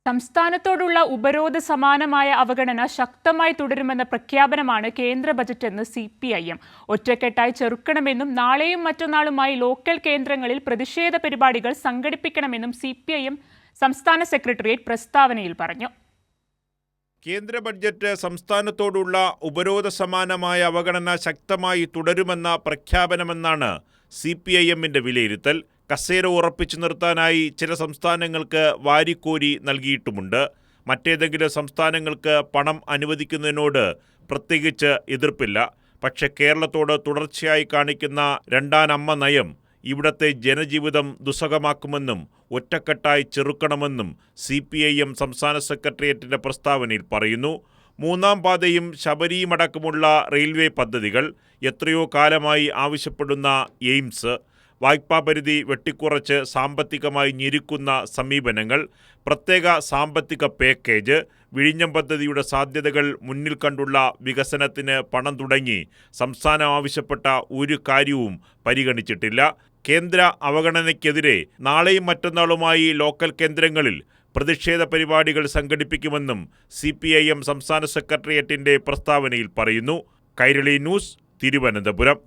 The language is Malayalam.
സംസ്ഥാനത്തോടുള്ള ഉപരോധ സമാനമായ അവഗണന ശക്തമായി തുടരുമെന്ന പ്രഖ്യാപനമാണ് കേന്ദ്ര ബജറ്റെന്ന് CPIM. ഒറ്റക്കെട്ടായി ചെറുക്കണമെന്നും നാളെയും മറ്റന്നാളുമായി ലോക്കൽ കേന്ദ്രങ്ങളിൽ പ്രതിഷേധ പരിപാടികൾ സംഘടിപ്പിക്കണമെന്നും CPIM സംസ്ഥാന സെക്രട്ടേറിയറ്റ് പ്രസ്താവനയിൽ പറഞ്ഞു. കേന്ദ്ര ബഡ്ജറ്റ് സംസ്ഥാനത്തോടുള്ള ഉപരോധ സമാനമായ അവഗണന ശക്തമായി തുടരുമെന്ന പ്രഖ്യാപനമെന്നാണ് CPIMന്റെ വിലയിരുത്തൽ. കസേര ഉറപ്പിച്ചു നിർത്താനായി ചില സംസ്ഥാനങ്ങൾക്ക് വാരിക്കോരി നൽകിയിട്ടുമുണ്ട്. മറ്റേതെങ്കിലും സംസ്ഥാനങ്ങൾക്ക് പണം അനുവദിക്കുന്നതിനോട് പ്രത്യേകിച്ച് എതിർപ്പില്ല. പക്ഷെ കേരളത്തോട് തുടർച്ചയായി കാണിക്കുന്ന രണ്ടാനമ്മ നയം ഇവിടത്തെ ജനജീവിതം ദുസ്സഹമാക്കുമെന്നും ഒറ്റക്കെട്ടായി ചെറുക്കണമെന്നും CPIM സംസ്ഥാന സെക്രട്ടേറിയറ്റിന്റെ പ്രസ്താവനയിൽ പറയുന്നു. മൂന്നാം പാതയും ശബരിയുമടക്കമുള്ള റെയിൽവേ പദ്ധതികൾ, എത്രയോ കാലമായി ആവശ്യപ്പെടുന്ന എയിംസ്, വായ്പാ പരിധി വെട്ടിക്കുറച്ച് സാമ്പത്തികമായി ഞെരുക്കുന്ന സമീപനങ്ങൾ, പ്രത്യേക സാമ്പത്തിക പാക്കേജ്, വിഴിഞ്ഞം പദ്ധതിയുടെ സാധ്യതകൾ മുന്നിൽ കണ്ടുള്ള വികസനത്തിന് പണം തുടങ്ങി സംസ്ഥാനം ആവശ്യപ്പെട്ട ഒരു കാര്യവും പരിഗണിച്ചിട്ടില്ല. കേന്ദ്ര അവഗണനയ്ക്കെതിരെ നാളെയും മറ്റന്നാളുമായി ലോക്കൽ കേന്ദ്രങ്ങളിൽ പ്രതിഷേധ പരിപാടികൾ സംഘടിപ്പിക്കുമെന്നും CPIM സംസ്ഥാന സെക്രട്ടേറിയറ്റിന്റെ പ്രസ്താവനയിൽ പറയുന്നു. കൈരളി ന്യൂസ്, തിരുവനന്തപുരം.